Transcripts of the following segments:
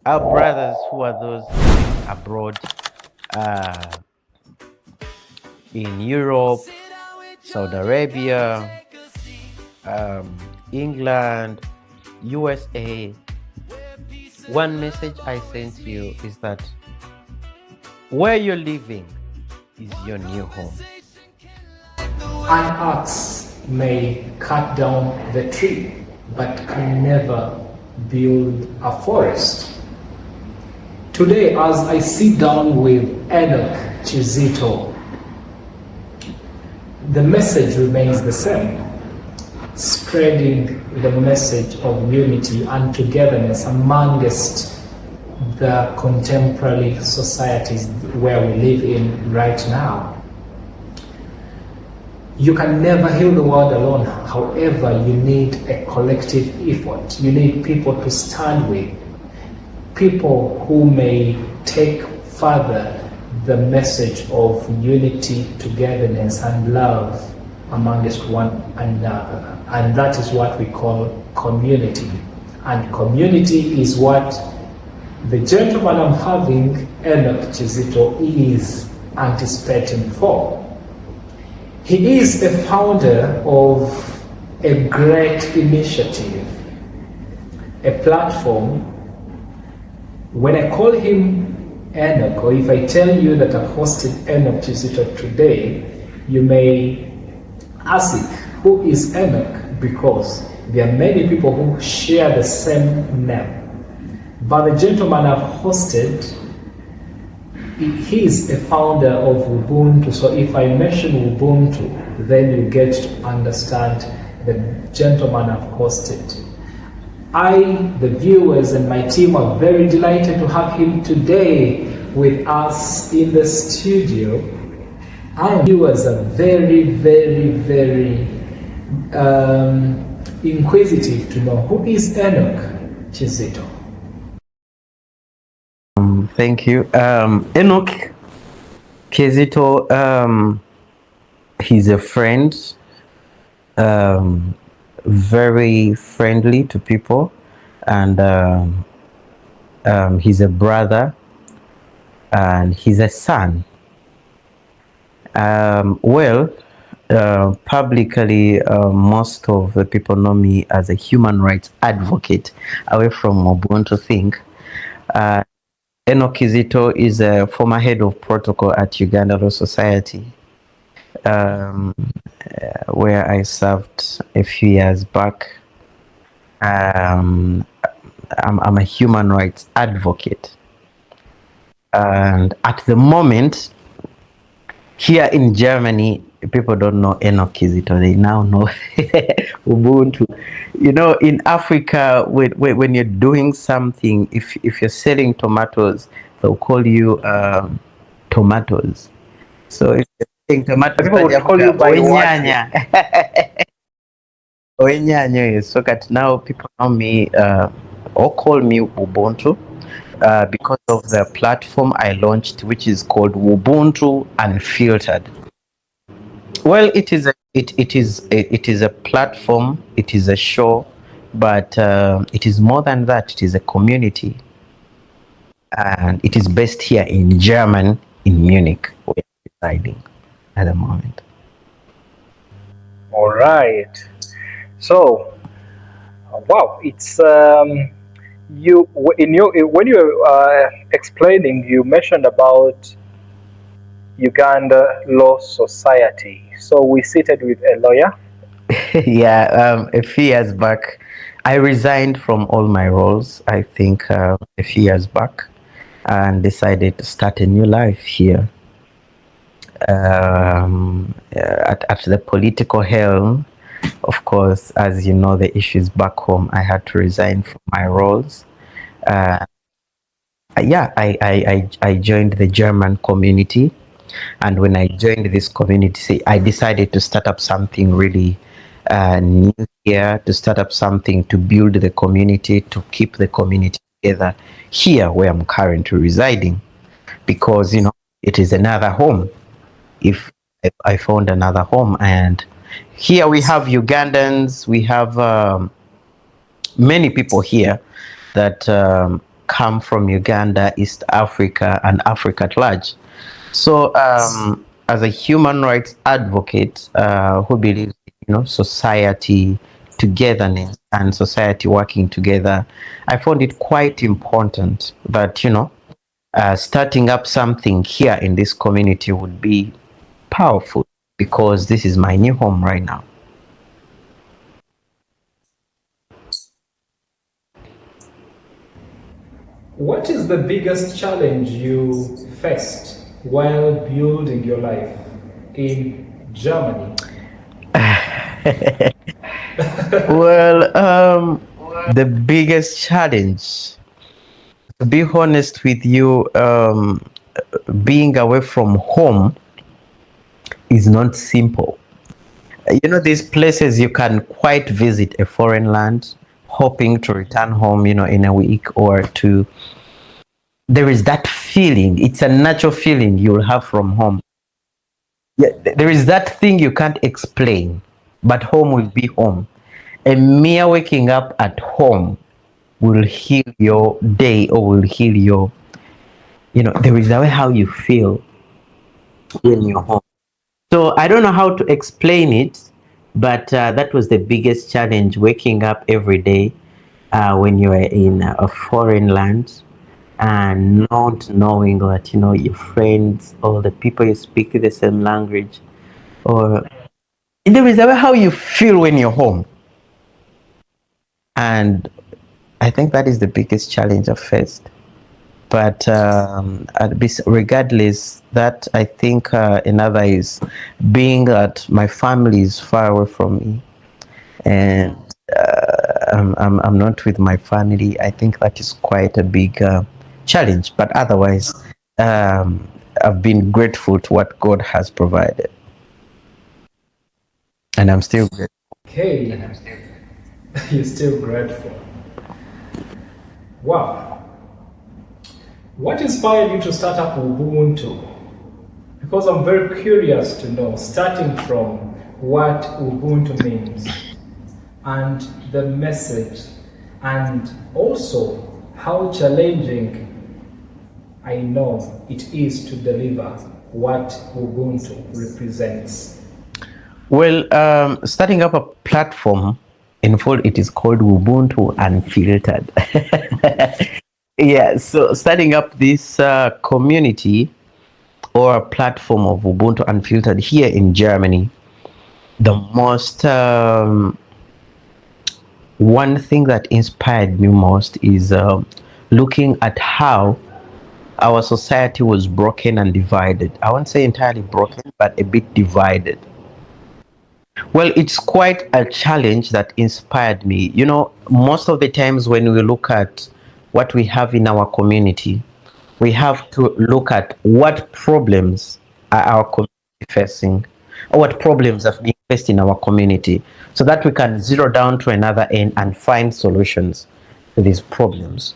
Our brothers who are those abroad, uh, in Europe, Saudi Arabia, England, USA. One message I send to you is that where you're living is your new home. An axe may cut down the tree, but can never build a forest. Today, as I sit down with Enoch Kizito, the message remains the same, spreading the message of unity and togetherness amongst the contemporary societies where we live in right now. You can never heal the world alone. However, you need a collective effort. You need people to stand with, people who may take further the message of unity, togetherness, and love amongst one another. And that is what we call community. And community is what the gentleman I'm having, Enoch Kizito, is anticipating for. He is the founder of a great initiative, a platform. When I call him Enoch, or if I tell you that I've hosted Enoch Chisito today, you may ask, who is Enoch? Because there are many people who share the same name. But the gentleman I've hosted, he is a founder of Ubuntu. So if I mention Ubuntu, then you get to understand the gentleman I've hosted. I, the viewers, and my team are very delighted to have him today with us in the studio. Our viewers are very, very, very inquisitive to know, who is Enoch Kizito? Thank you. Enoch Kizito, he's a friend, very friendly to people, and he's a brother, and he's a son. Publicly, most of the people know me as a human rights advocate, away from Ubuntu think. Enoch Kizito is a former head of protocol at Uganda Law Society, where I served a few years back. I'm a human rights advocate, and at the moment, here in Germany, people don't know Enoch Kizito. They now know Ubuntu. You know, in Africa, when you're doing something, if you're selling tomatoes, they'll call you tomatoes. So if you're selling tomatoes, People would call you by Oenyanya. Oenyanya. So that now people know me or call me Ubuntu. Because of the platform I launched, which is called Ubuntu Unfiltered. Well, it is a platform, it is a show, but it is more than that. It is a community, and it is based here in Germany, in Munich, where I'm residing at the moment. All right. So, wow, it's when you were explaining, you mentioned about Uganda Law Society. So we seated with a lawyer. Yeah, a few years back, I resigned from all my roles. I think a few years back, and decided to start a new life here. At the political helm, of course, as you know, the issues back home, I had to resign from my roles. I joined the German community, and when I joined this community, I decided to start up something really new here, to start up something to build the community, to keep the community together here where I'm currently residing, because you know it is another home. If I found another home, and here we have Ugandans, we have many people here that come from Uganda, East Africa, and Africa at large. So, as a human rights advocate who believes, society togetherness and society working together, I found it quite important that starting up something here in this community would be powerful because this is my new home right now. What is the biggest challenge you faced while building your life in Germany? Well, the biggest challenge, to be honest with you, being away from home is not simple. These places you can quite visit a foreign land, hoping to return home, in a week or two. There is that feeling. It's a natural feeling you'll have from home. Yeah, there is that thing you can't explain, but home will be home. A mere waking up at home will heal your day or will heal your, there is a way how you feel when you're home. So I don't know how to explain it, but that was the biggest challenge, waking up every day when you are in a foreign land and not knowing that, your friends or the people you speak the same language, or there is a way how you feel when you're home. And I think that is the biggest challenge I faced. But regardless, that I think another is being that my family is far away from me, and I'm not with my family. I think that is quite a big challenge. But otherwise, I've been grateful to what God has provided, and I'm still grateful. Okay, you're still grateful. Wow. What inspired you to start up Ubuntu? Because I'm very curious to know, starting from what Ubuntu means and the message, and also how challenging I know it is to deliver what Ubuntu represents. Well, starting up a platform, in full, it is called Ubuntu Unfiltered. Yeah, so starting up this community or a platform of Ubuntu Unfiltered here in Germany, the most one thing that inspired me most is looking at how our society was broken and divided. I won't say entirely broken, but a bit divided. Well, it's quite a challenge that inspired me. Most of the times when we look at what we have in our community, we have to look at what problems are our community facing, or what problems have been faced in our community, so that we can zero down to another end and find solutions to these problems.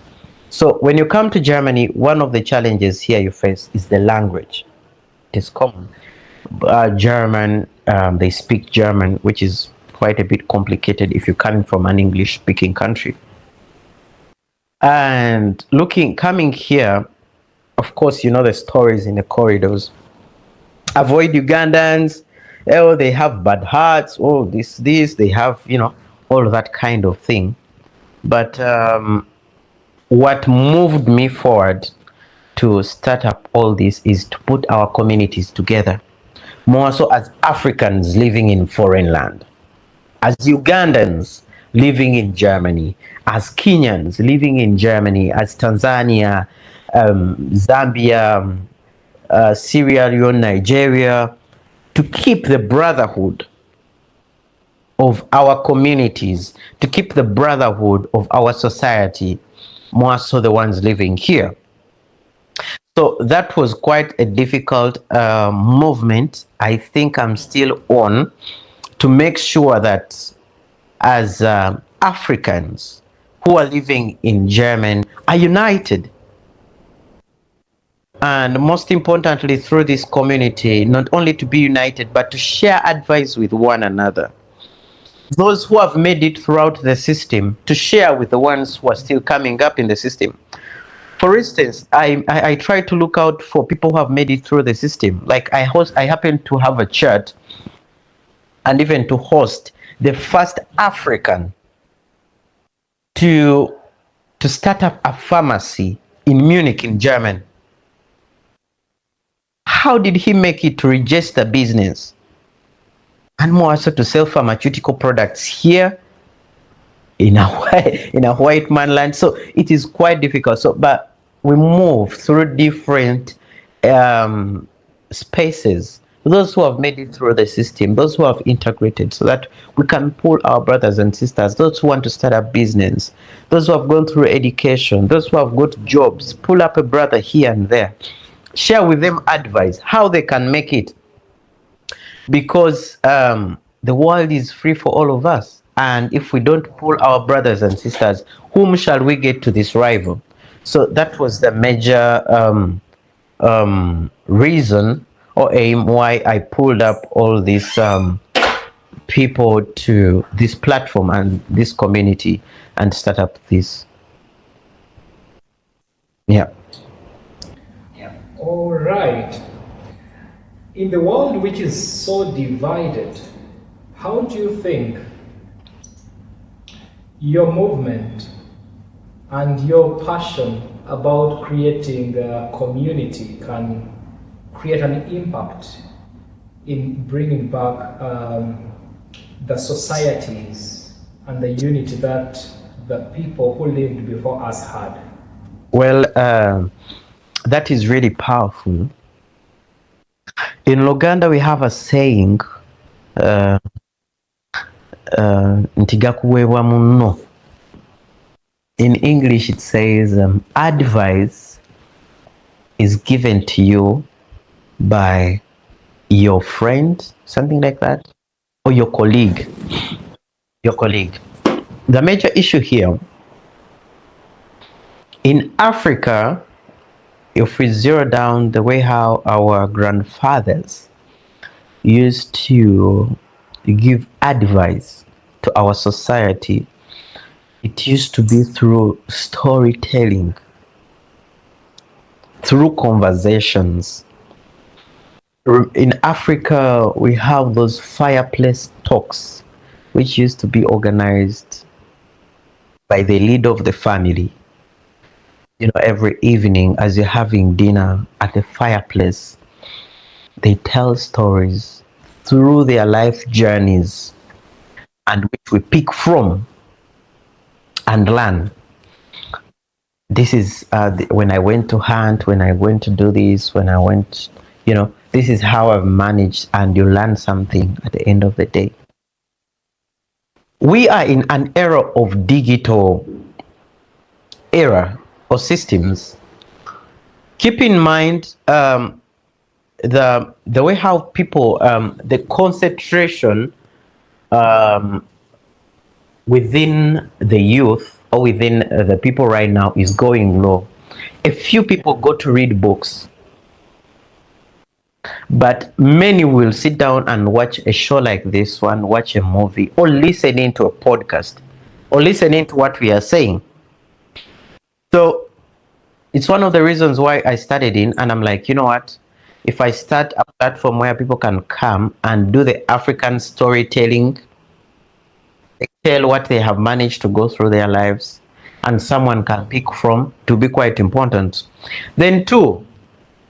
So when you come to Germany, one of the challenges here you face is the language. It is common. German, they speak German, which is quite a bit complicated if you're coming from an English speaking country. And coming here, of course, the stories in the corridors. Avoid Ugandans. Oh, they have bad hearts. Oh, this, they have, all that kind of thing. But what moved me forward to start up all this is to put our communities together, more so as Africans living in foreign land, as Ugandans living in Germany, as Kenyans living in Germany, as Tanzania, Zambia, Sierra Leone, Nigeria, to keep the brotherhood of our communities, to keep the brotherhood of our society, more so the ones living here. So that was quite a difficult movement. I think I'm still on to make sure that as Africans who are living in Germany are united. And most importantly, through this community, not only to be united, but to share advice with one another. Those who have made it throughout the system, to share with the ones who are still coming up in the system. For instance, I try to look out for people who have made it through the system. Like I happen to have a chat and even to host the first African to start up a pharmacy in Munich in Germany. How did he make it to register business and more also to sell pharmaceutical products here in a white man land? So it is quite difficult. So, but we move through different spaces. Those who have made it through the system, those who have integrated, so that we can pull our brothers and sisters, those who want to start a business, those who have gone through education, those who have got jobs, pull up a brother here and there, share with them advice how they can make it, because the world is free for all of us, and if we don't pull our brothers and sisters, whom shall we get to this rival? So that was the major reason or aim why I pulled up all these people to this platform and this community and start up this. Yeah. All right. In the world which is so divided, how do you think your movement and your passion about creating a community can create an impact in bringing back the societies and the unity that the people who lived before us had? Well, that is really powerful. In Luganda, we have a saying, ntigakuweebwa munno. In English, it says, advice is given to you by your friend, something like that, or your colleague. The major issue here, in Africa, if we zero down the way how our grandfathers used to give advice to our society, it used to be through storytelling, through conversations. In Africa, we have those fireplace talks, which used to be organized by the leader of the family. You know, every evening as you're having dinner at the fireplace, they tell stories through their life journeys, and which we pick from and learn. This is when I went to hunt, when I went to do this, when I went, this is how I've managed, and you learn something at the end of the day. We are in an era of digital era or systems. Keep in mind the way how people, the concentration within the youth or within the people right now is going low. A few people go to read books, but many will sit down and watch a show like this one, watch a movie, or listening to a podcast, or listening to what we are saying. So it's one of the reasons why I started in, and I'm like, you know what? If I start a platform where people can come and do the African storytelling, tell what they have managed to go through their lives, and someone can pick from, to be quite important. Then two,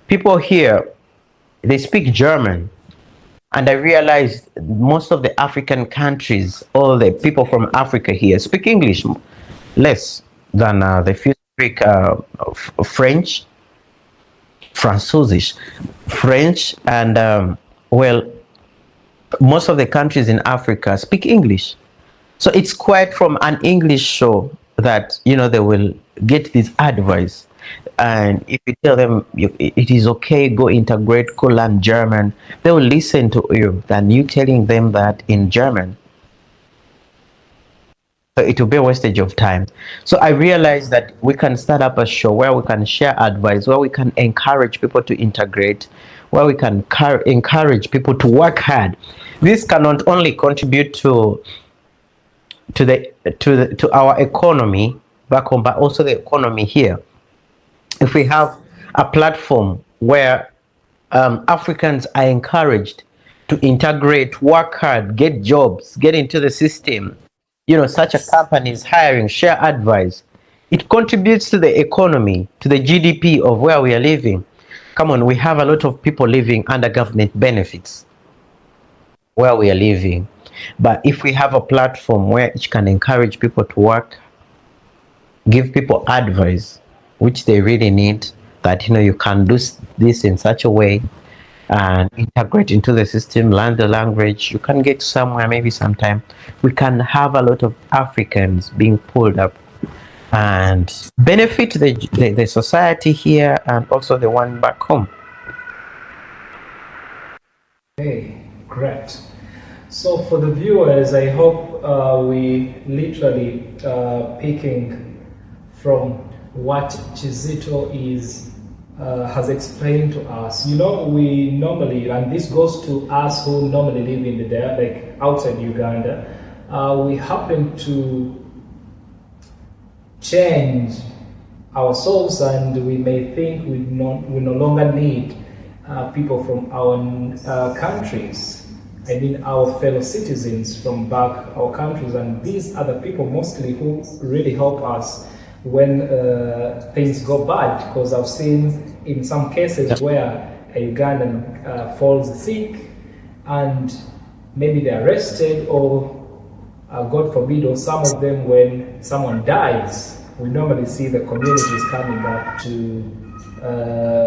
people here, they speak German. And I realized most of the African countries, all the people from Africa here speak English less than the few speak French, Französisch, French, and most of the countries in Africa speak English. So it's quite from an English show that, they will get this advice. And if you tell them it is okay, go integrate, go learn German, they will listen to you than you telling them that in German. So it will be a wastage of time. So I realized that we can start up a show where we can share advice, where we can encourage people to integrate, where we can encourage people to work hard. This can not only contribute to our economy back home, but also the economy here. if we have a platform where Africans are encouraged to integrate, work hard, get jobs, get into the system, such a company is hiring, share advice. It contributes to the economy, to the GDP of where we are living. Come on, we have a lot of people living under government benefits where we are living. But if we have a platform where it can encourage people to work, give people advice, which they really need, that you can do this in such a way and integrate into the system, learn the language, you can get somewhere. Maybe sometime we can have a lot of Africans being pulled up and benefit the society here and also the one back home. Hey, great. So for the viewers, I hope we literally picking from what Chisito has explained to us. We normally, and this goes to us who normally live in like outside Uganda, we happen to change ourselves, and we may think we no longer need people from our countries. I mean, our fellow citizens from back our countries, and these are the people mostly who really help us when things go bad. Because I've seen in some cases where a Ugandan falls sick, and maybe they're arrested, or God forbid, or some of them when someone dies, we normally see the communities coming up to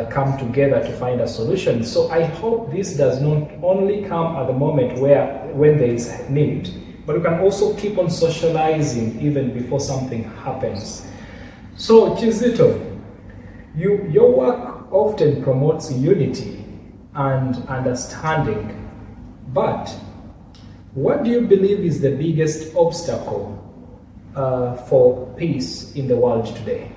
come together to find a solution. So I hope this does not only come at the moment when there is need, but we can also keep on socializing even before something happens. So Chisito, your work often promotes unity and understanding, but what do you believe is the biggest obstacle for peace in the world today?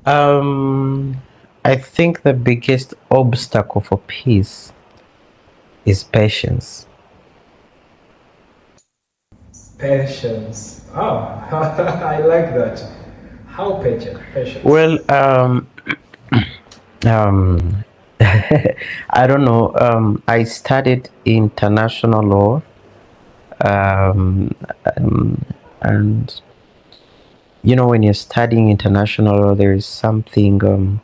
I think the biggest obstacle for peace is patience. Patience. Oh, I like that. How patient? Patience. Well, I don't know. I studied international law, and when you're studying international law, there is something.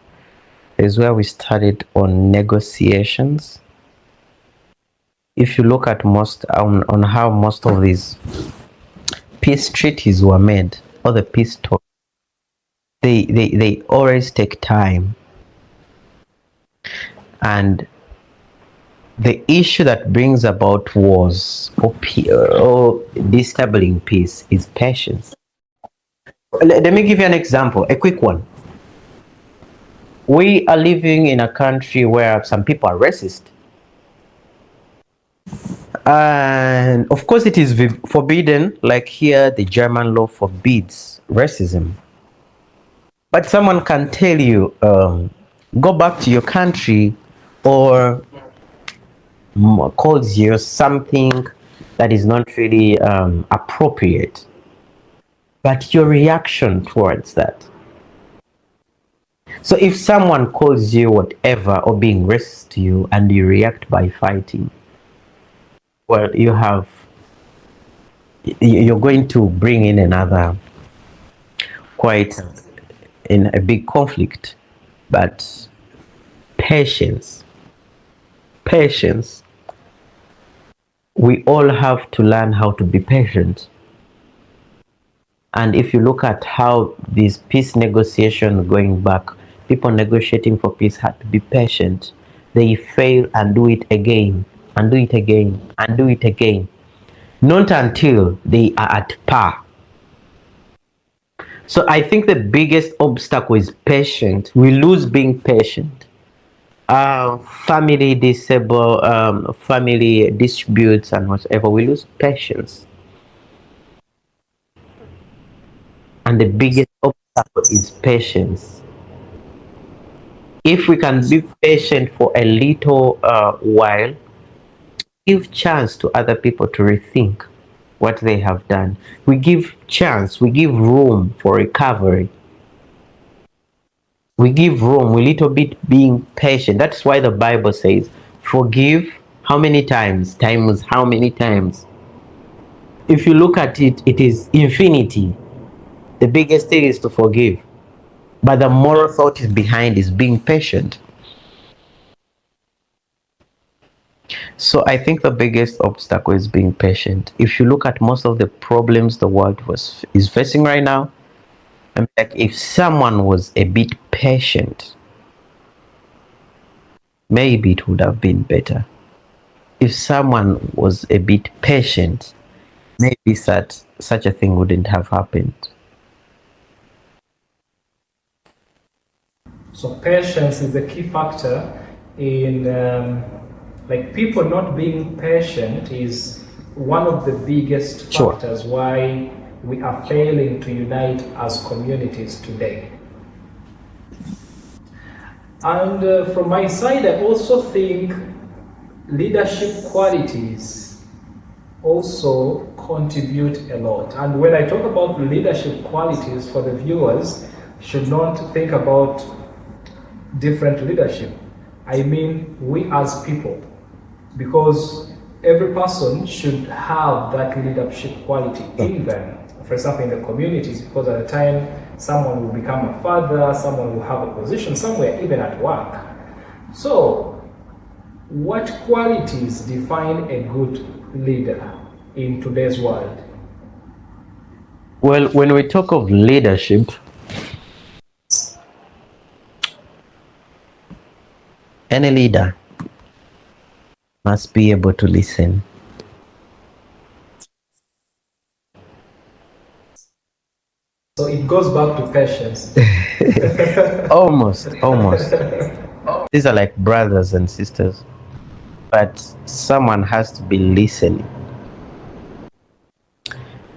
Is where we studied on negotiations. If you look at most on how most of these peace treaties were made, or the peace talks, they always take time. And the issue that brings about wars or destabilizing peace is patience. Let me give you an example, a quick one. We are living in a country where some people are racist. And of course, it is forbidden, like here, the German law forbids racism. But someone can tell you, go back to your country, or calls you something that is not really appropriate. But your reaction towards that. So if someone calls you whatever or being racist to you and you react by fighting, well, you're going to bring in another quite in a big conflict. But patience, we all have to learn how to be patient. And if you look at how these peace negotiations going back, people negotiating for peace had to be patient. They fail and do it again, and do it again, and do it again. Not until they are at par. So I think the biggest obstacle is patience. We lose being patient. Family family disputes and whatever, we lose patience. And the biggest obstacle is patience. If we can be patient for a little while, give chance to other people to rethink what they have done. We give chance, we give room for recovery. we give room, we little bit being patient. That's why the Bible says, forgive how many times? Times how many times? If you look at it, it is infinity. The biggest thing is to forgive. But the moral thought is behind is being patient. So I think the biggest obstacle is being patient. If you look at most of the problems the world is facing right now, I'm like, if someone was a bit patient, maybe it would have been better. If someone was a bit patient, maybe such a thing wouldn't have happened. So patience is a key factor in like people not being patient is one of the biggest Sure. factors why we are failing to unite as communities today. And from my side, I also think leadership qualities also contribute a lot. And when I talk about leadership qualities for the viewers, should not think about different leadership. I mean, we as people, because every person should have that leadership quality in them. For example, in the communities, because at the time someone will become a father, someone will have a position somewhere, even at work. So, what qualities define a good leader in today's world? Well, when we talk of leadership, any leader must be able to listen. So it goes back to patience. Almost. These are like brothers and sisters. But someone has to be listening.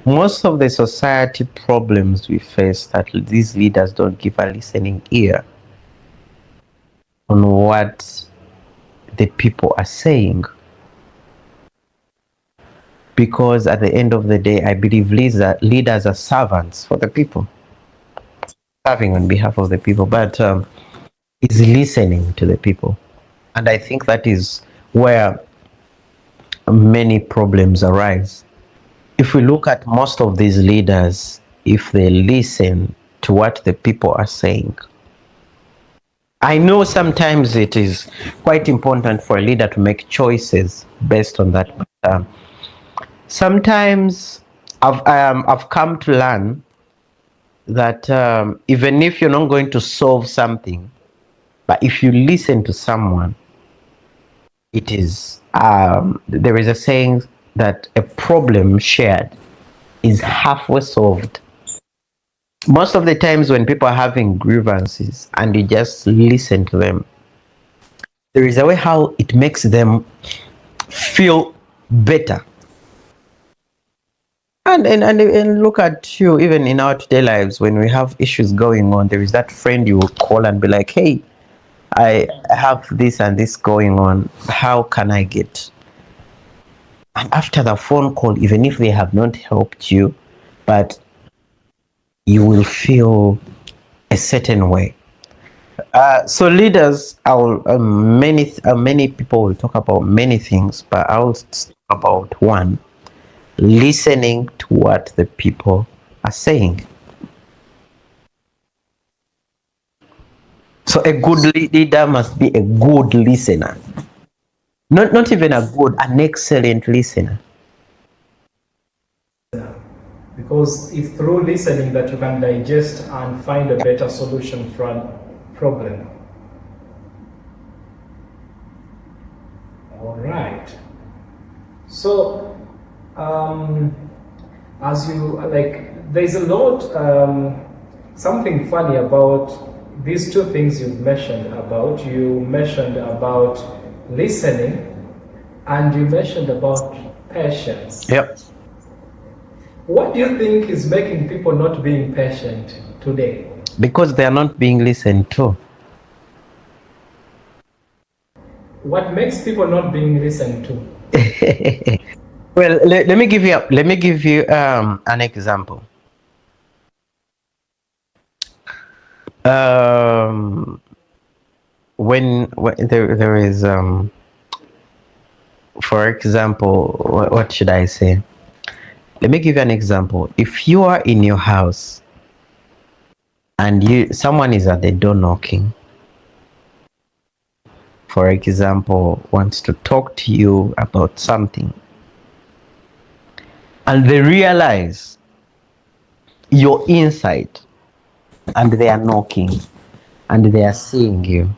Most of the society problems we face that these leaders don't give a listening ear on what the people are saying. Because at the end of the day, I believe leaders are servants for the people, serving on behalf of the people, but is listening to the people. And I think that is where many problems arise. If we look at most of these leaders, if they listen to what the people are saying, I know sometimes it is quite important for a leader to make choices based on that. But, sometimes I've come to learn that even if you're not going to solve something, but if you listen to someone, it is there is a saying that a problem shared is halfway solved. Most of the times when people are having grievances and you just listen to them, there is a way how it makes them feel better. And look at you, even in our today lives, when we have issues going on, there is that friend you will call and be like, hey, I have this and this going on. How can I get? And after the phone call, even if they have not helped you, but you will feel a certain way. So leaders, many people will talk about many things, but I'll talk about one: listening to what the people are saying. So a good leader must be a good listener. Not even a good, an excellent listener. Because it's through listening that you can digest and find a better solution for a problem. All right. So, as you like, there's a lot, something funny about these two things you've mentioned about. You mentioned about listening and you mentioned about patience. Yep. What do you think is making people not being patient today? Because they are not being listened to. What makes people not being listened to? Well, let me give you an example. Um, when there is for example, what should I say? Let me give you an example. If you are in your house and someone is at the door knocking, for example, wants to talk to you about something, and they realize you're inside and they are knocking and they are seeing you,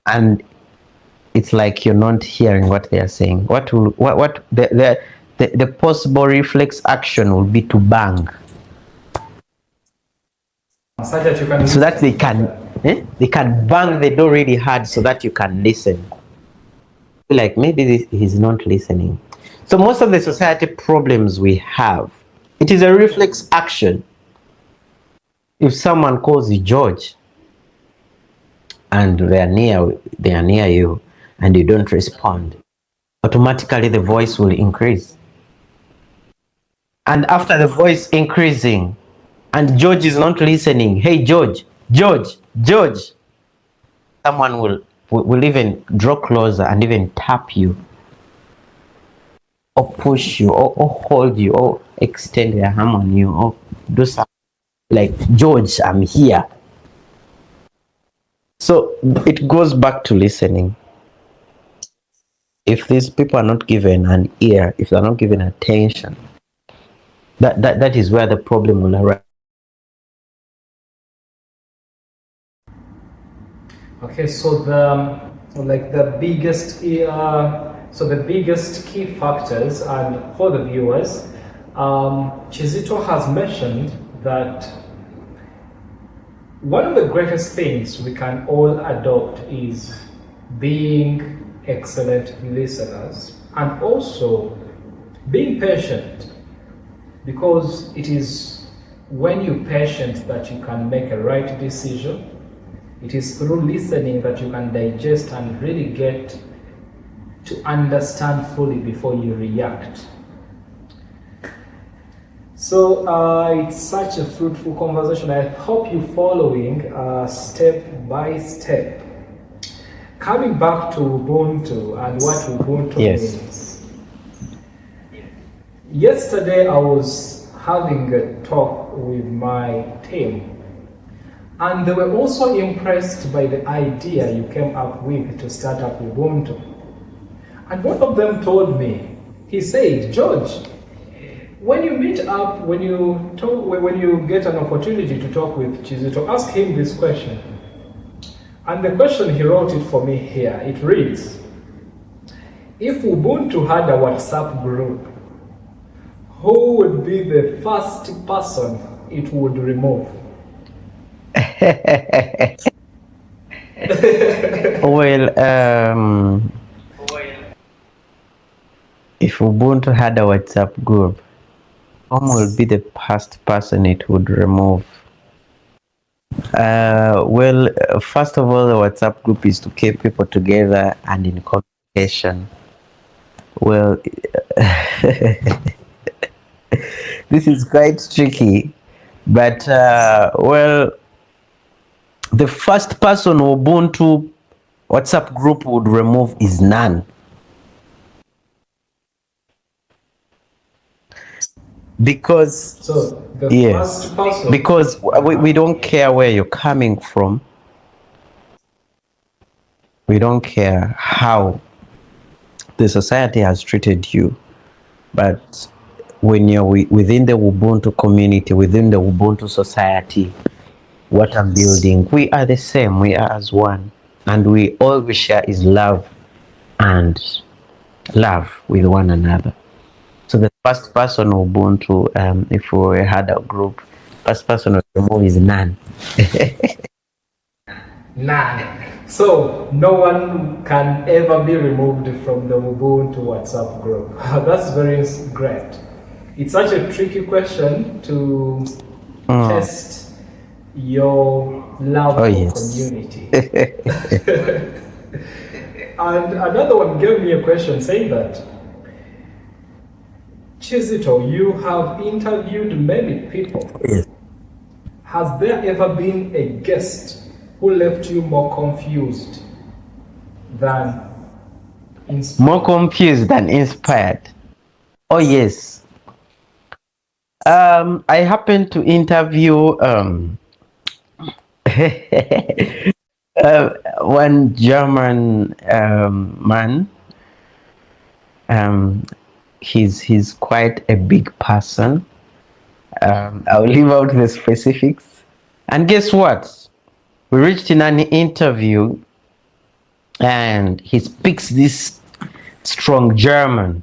and it's like you're not hearing what they are saying, what the possible reflex action will be to bang, so that you can so that they can bang the door really hard so that you can listen. Like maybe he's not listening. So most of the society problems we have, it is a reflex action. If someone calls you George and they are near you and you don't respond, automatically the voice will increase. And after the voice increasing and George is not listening, hey George, someone will even draw closer and even tap you or push you or hold you or extend their arm on you or do something like, George, I'm here. So it goes back to listening. If these people are not given an ear, if they're not given attention, that is where the problem will arise. Okay, so the biggest key factors, and for the viewers, Chisito has mentioned that one of the greatest things we can all adopt is being excellent listeners and also being patient, because it is when you're patient that you can make a right decision. It is through listening that you can digest and really get to understand fully before you react. So it's such a fruitful conversation. I hope you're following step by step. Coming back to Ubuntu and what Ubuntu means. Yesterday I was having a talk with my team, and they were also impressed by the idea you came up with to start up Ubuntu. And one of them told me, he said, George, when you meet up, when you get an opportunity to talk with Chisito, ask him this question. And the question, he wrote it for me here. It reads, if Ubuntu had a WhatsApp group, who would be the first person it would remove? Well, if Ubuntu had a WhatsApp group, who will be the first person it would remove? Well, first of all, the WhatsApp group is to keep people together and in communication. Well, this is quite tricky, but well, the first person Ubuntu WhatsApp group would remove is none. Because first person, because we don't care where you're coming from. We don't care how the society has treated you, but when you're within the Ubuntu community, within the Ubuntu society, what I'm building, we are the same, we are as one, and all we share is love and love with one another. So the first person Ubuntu, if we had a group, first person to remove is none. None. So no one can ever be removed from the Ubuntu WhatsApp group. That's very great. It's such a tricky question to test your love for community. And another one gave me a question saying that, Chisito, you have interviewed many people. Yes. Has there ever been a guest who left you more confused than inspired? More confused than inspired. Oh yes. I happened to interview one German man. Um, he's quite a big person. I'll leave out the specifics. And guess what? We reached in an interview, and he speaks this strong German.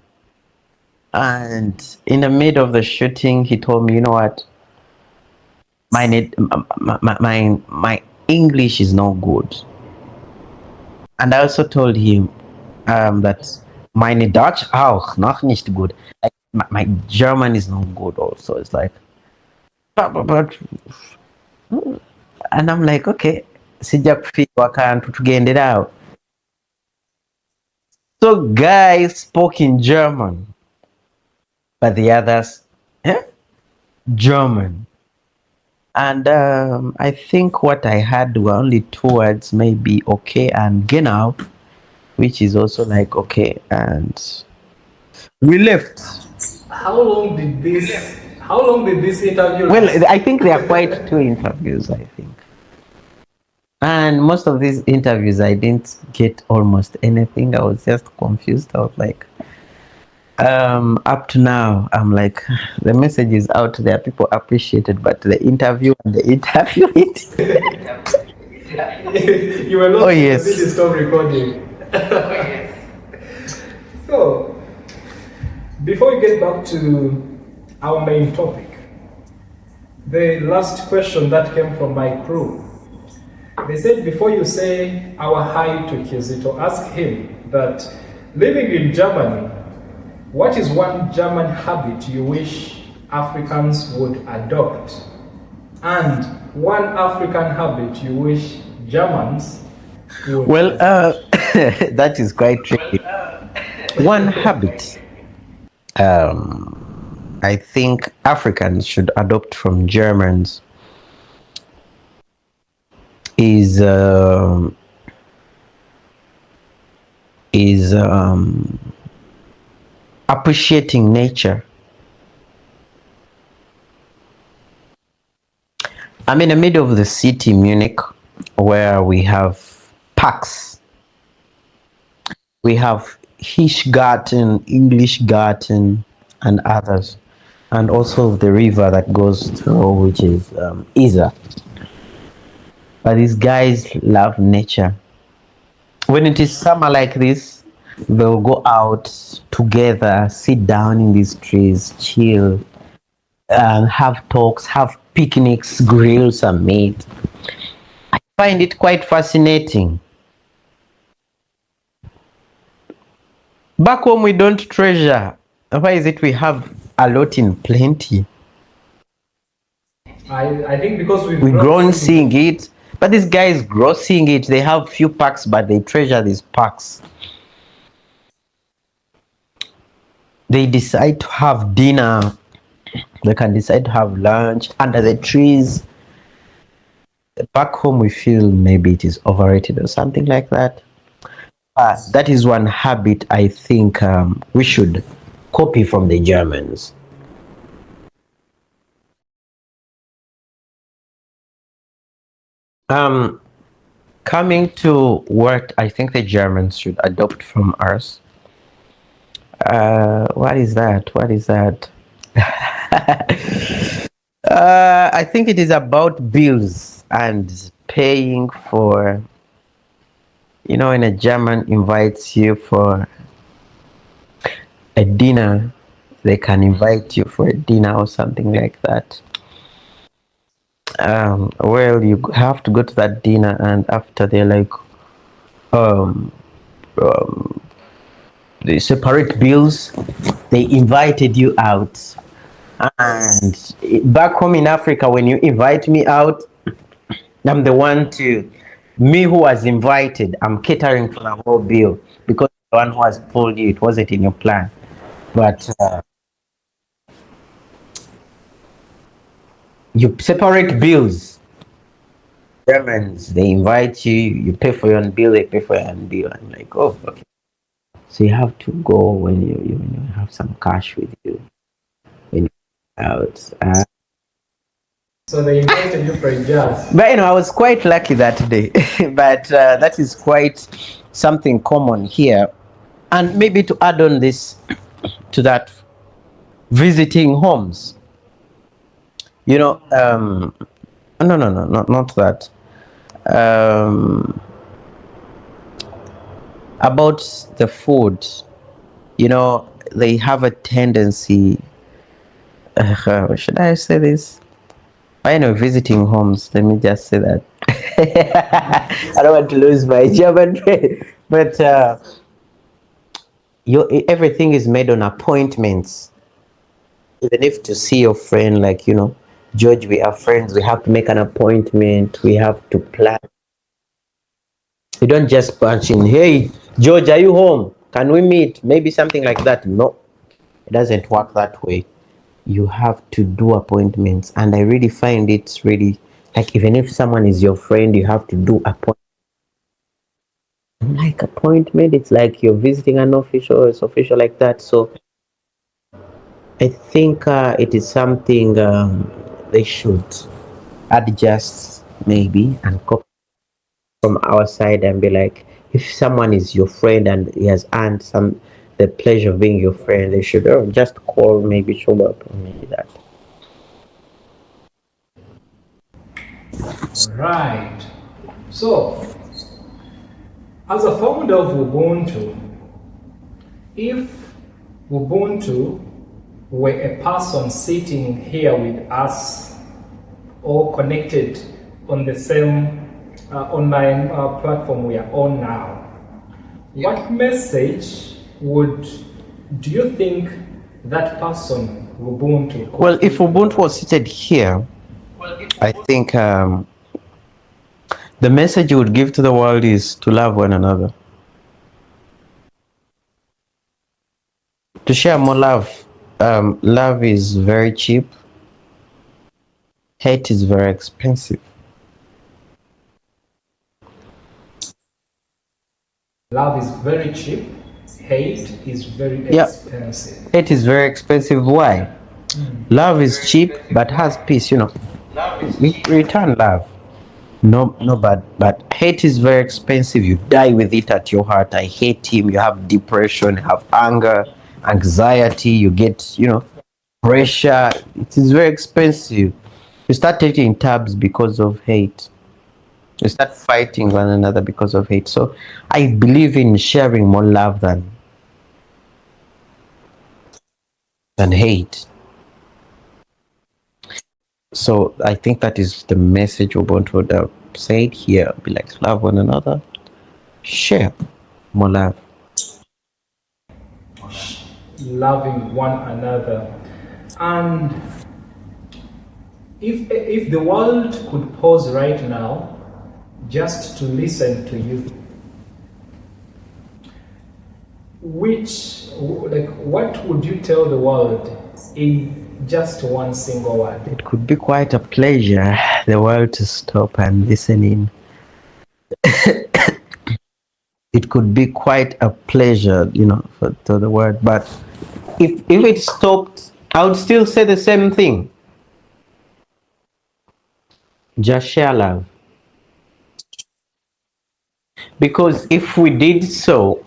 And in the middle of the shooting, he told me, "You know what? My English is not good." And I also told him that meine Deutsch auch noch nicht gut. Like, my German is not good also. It's like, but and I'm like, okay, sijja kufiirwa kantu tugenderawo. So guys spoke in German, but the others, German. And I think what I had were only two words, maybe okay and genau, which is also like okay, and we left. How long did this interview Well, last? I think there are quite two interviews, I think. And most of these interviews, I didn't get almost anything. I was just confused. I was like, up to now, I'm like, the message is out there. People appreciate it, but the interview and the interview, You were not Oh, yes. to stop recording. So, before we get back to our main topic, the last question that came from my crew, they said before you say our hi to Chisito, ask him that living in Germany, what is one German habit you wish Africans would adopt? And one African habit you wish Germans would well, adopt? that is quite tricky. One habit I think Africans should adopt from Germans is appreciating nature. I'm in the middle of the city, Munich, where we have parks. We have Hirschgarten, English Garden, and others, and also the river that goes through, which is Isar. But these guys love nature. When it is summer like this, they'll go out together, sit down in these trees, chill, and have talks, have picnics, grills are made. I find it quite fascinating. Back home, we don't treasure. Why is it we have a lot in plenty? I think because We grown seeing it, but these guys grow seeing it. They have few parks, but they treasure these parks. They decide to have dinner. They can decide to have lunch under the trees. Back home, we feel maybe it is overrated or something like that. That is one habit I think we should copy from the Germans. Coming to what I think the Germans should adopt from us. What is that? I think it is about bills and paying for, when a German invites you for a dinner, they can invite you for a dinner or something like that. Well, you have to go to that dinner, and after they're like, they separate bills. They invited you out, and back home in Africa, when you invite me out, I'm the one me who was invited. I'm catering for the whole bill because the one who has told you it wasn't in your plan. But You separate bills. Germans, they invite you, you pay for your own bill, they pay for your own bill. I'm like, oh, okay. So you have to go when you have some cash with you when you're out. So they invited you for a jazz. But I was quite lucky that day. But that is quite something common here. And maybe to add on this, to that, visiting homes. No, not that. Um, about the food, they have a tendency. Should I say this? I know visiting homes. Let me just say that. I don't want to lose my German, but everything is made on appointments. Even if to see your friend, like George, we are friends. We have to make an appointment. We have to plan. You don't just punch in. Hey, George, are you home? Can we meet? Maybe something like that. No, it doesn't work that way. You have to do appointments, and I really find it's really like, even if someone is your friend, you have to do appointment. Like appointment, it's like you're visiting an official. It's official like that. So I think it is something they should adjust maybe and copy from our side and be like, if someone is your friend and he has earned the pleasure of being your friend, they should just call, maybe show up, or maybe that. Right. So, as a founder of Ubuntu, if Ubuntu were a person sitting here with us or connected on the same online platform we are on now, what message do you think that person, Ubuntu? Well, if Ubuntu was seated here, I think the message you would give to the world is to love one another. To share more love. Love is very cheap. Hate is very expensive. Love is very cheap. Hate is very expensive. Hate is very expensive. Why? Love is cheap but has peace. Return love. No, but hate is very expensive. You die with it at your heart. I hate him. You have depression, you have anger, anxiety. You get, pressure. It is very expensive. You start taking tabs because of hate. You start fighting one another because of hate. So I believe in sharing more love than hate. So I think that is the message Ubuntu would have said here. Be like, love one another, share more love. Loving one another. And if the world could pause right now just to listen to you, what would you tell the world in just one single word? It could be quite a pleasure, the world, to stop and listen in. It could be quite a pleasure, to the world. But if it stopped, I would still say the same thing. Just share love. Because if we did so,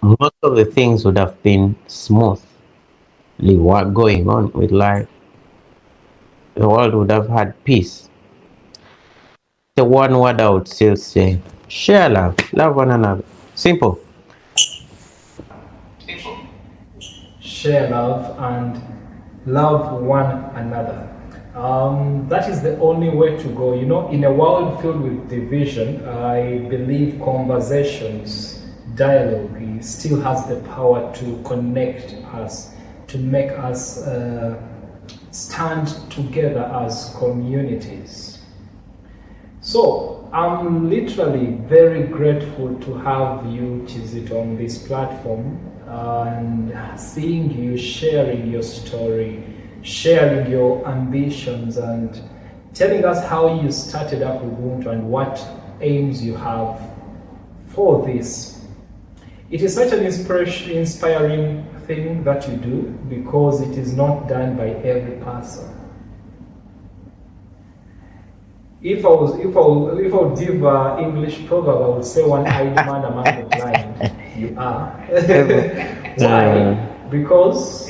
most of the things would have been smoothly going on with life. The world would have had peace. The one word I would still say: share love. Love one another. Simple. Share love and love one another. That is the only way to go. In a world filled with division, I believe conversations, dialogue still has the power to connect us, to make us stand together as communities. So I'm literally very grateful to have you, Chisito, on this platform and seeing you sharing your story, sharing your ambitions and telling us how you started up Ubuntu and what aims you have for this. It is such an inspiring thing that you do because it is not done by every person. If I would give an English proverb, I would say one-eyed man among the blind. You are. Why? Because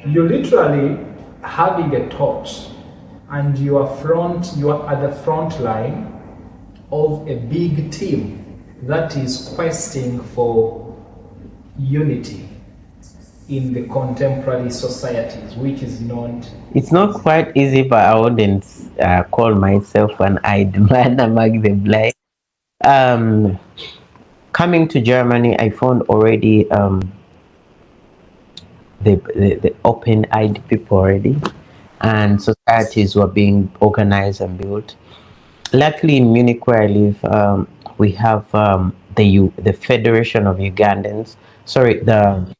you're literally having a torch and you are at the front line of a big team that is questing for unity in the contemporary societies, which is not... It's not quite easy, but I wouldn't call myself an eyed man among the blind. Coming to Germany, I found already the open-eyed people already, and societies were being organized and built. Luckily, in Munich, where I live, we have the Federation of Ugandans. Sorry, the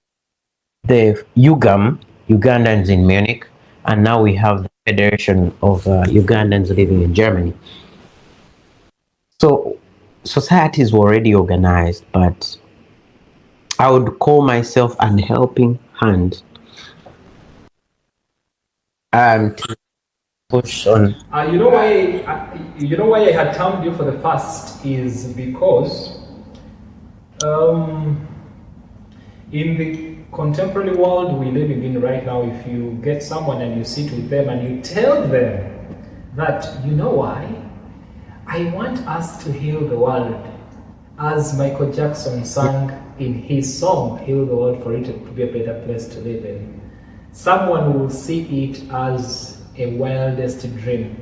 Ugandans in Munich, and now we have the Federation of Ugandans living in Germany. So societies were already organized, but I would call myself an helping hand to push on. You know why I had termed you for the first is because in the contemporary world we're living in right now, if you get someone and you sit with them and you tell them that, you know why, I want us to heal the world, as Michael Jackson sang in his song, Heal the World for it to be a better place to live in, someone will see it as a wildest dream.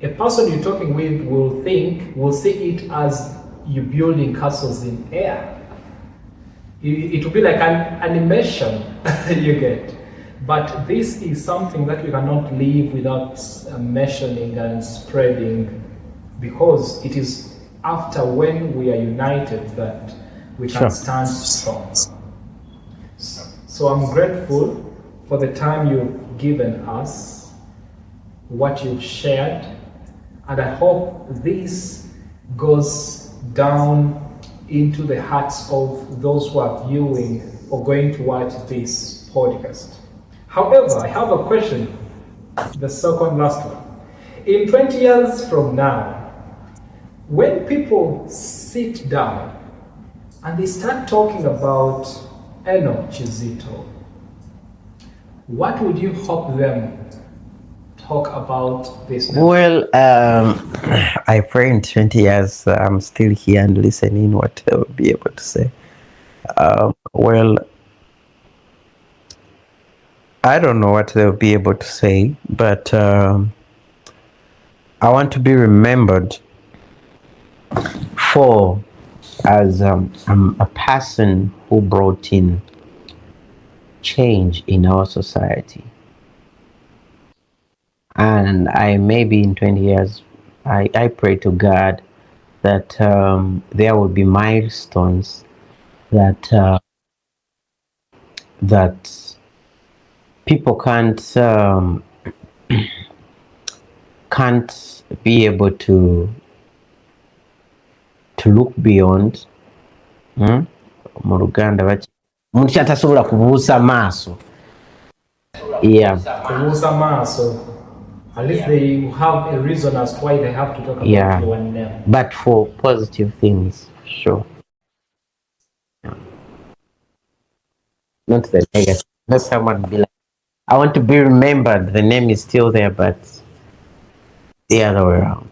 A person you're talking with will see it as you building castles in air. It will be like an animation you get. But this is something that we cannot live without mentioning and spreading, because it is after when we are united that we can stand strong. So I'm grateful for the time you've given us, what you've shared, and I hope this goes down into the hearts of those who are viewing or going to watch this podcast. However, I have a question, the second last one. In 20 years from now, when people sit down and they start talking about Enoch Kizito, what would you hope them talk about this? Well, I pray in 20 years I'm still here and listening what I will be able to say. Well, I don't know what they'll be able to say, but I want to be remembered for as a person who brought in change in our society. And I maybe in 20 years, I pray to God that there will be milestones that people can't be able to look beyond. Mu Luganda umuntu kyatasobola kubuusa maaso. Yeah. Kubuusa maaso. At least they have a reason as to why they have to talk about the one name. But for positive things, sure. Not the negative. Not someone be like, I want to be remembered. The name is still there, but the other way around.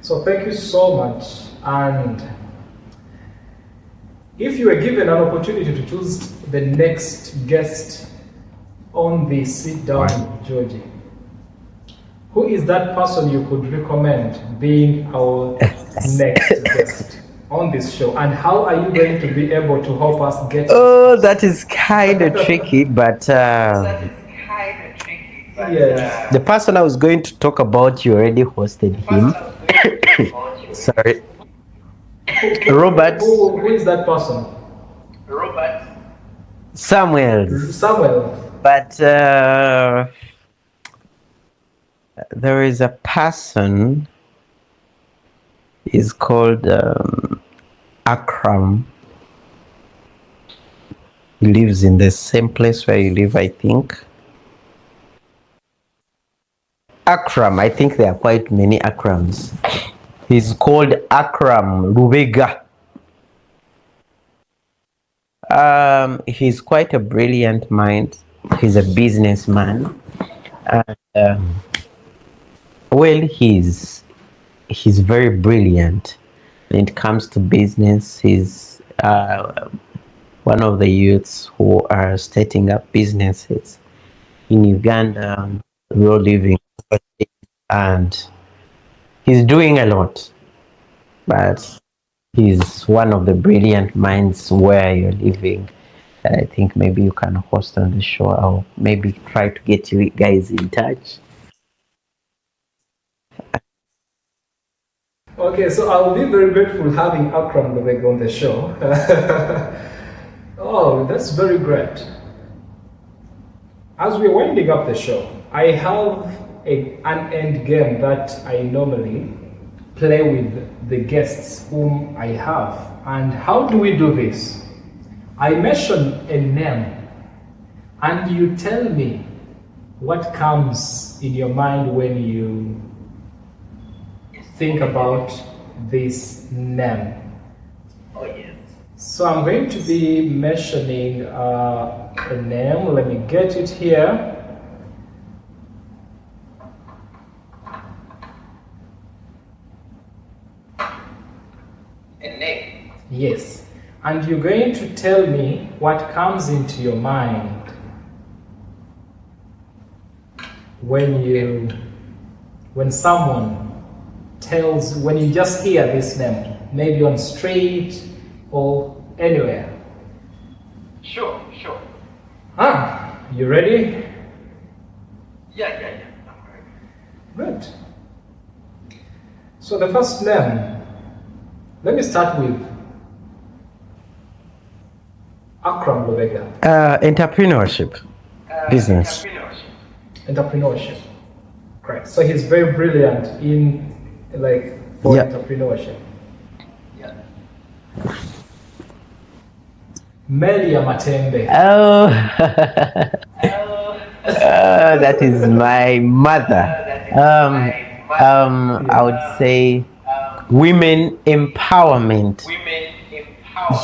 So thank you so much. And if you were given an opportunity to choose the next guest on the Sit Down with Georgie, who is that person you could recommend being our next guest on this show? And how are you going to be able to help us get... Oh, that is kind of tricky, but... Yes. The person I was going to talk about, you already hosted him. Sorry. Robert. Who is that person? Samuels. Samuel. But there is a person. He's called Akram. He lives in the same place where you live, I think. Akram. I think there are quite many Akrams. He's called Akram Rubega. He's quite a brilliant mind. He's a businessman. And, well, he's very brilliant when it comes to business. He's one of the youths who are starting up businesses in Uganda. We're all living, and he's doing a lot. But he's one of the brilliant minds where you're living. I think maybe you can host on the show, or maybe try to get you guys in touch. Okay, so I'll be very grateful having Akram Lubeg on the show. Oh, that's very great. As we're winding up the show, I have an end game that I normally play with the guests whom I have. And how do we do this? I mention a name and you tell me what comes in your mind when you think about this name. Oh, yes. So I'm going to be mentioning a name. Let me get it here. A name? Yes. And you're going to tell me what comes into your mind when you just hear this name, maybe on street or anywhere. Sure. You ready? Yeah. Good. So the first name, let me start with Akram Lubega. Entrepreneurship. Business. Entrepreneurship. Correct. So he's very brilliant in for entrepreneurship. Yeah. Melia Matembe. Oh, that is my mother. I would say women empowerment,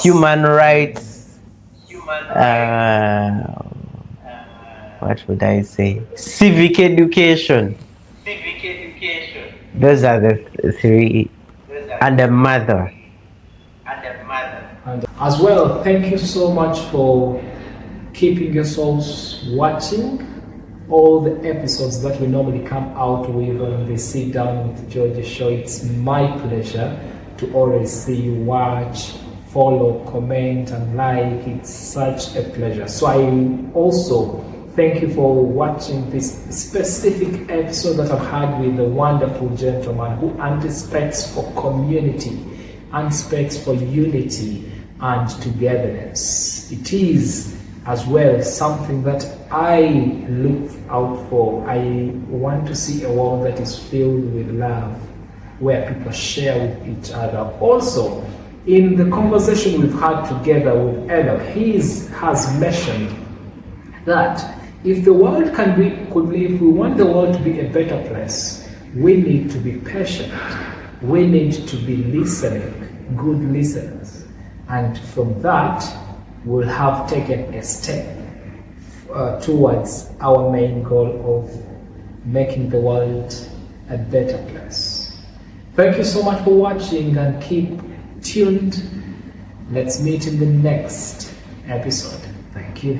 human rights, what would I say? Civic education. Those are the three. And a mother. And as well, thank you so much for keeping yourselves watching all the episodes that we normally come out with on the Sit Down with Georgie show. It's my pleasure to always see you watch, follow, comment, and like. It's such a pleasure. So I also thank you for watching this specific episode that I've had with a wonderful gentleman who understands for community, understands for unity and togetherness. It is as well something that I look out for. I want to see a world that is filled with love, where people share with each other. Also, in the conversation we've had together with Enoch, he has mentioned that if the world if we want the world to be a better place, we need to be patient. We need to be listening, good listeners. And from that, we'll have taken a step towards our main goal of making the world a better place. Thank you so much for watching and keep tuned. Let's meet in the next episode. Thank you.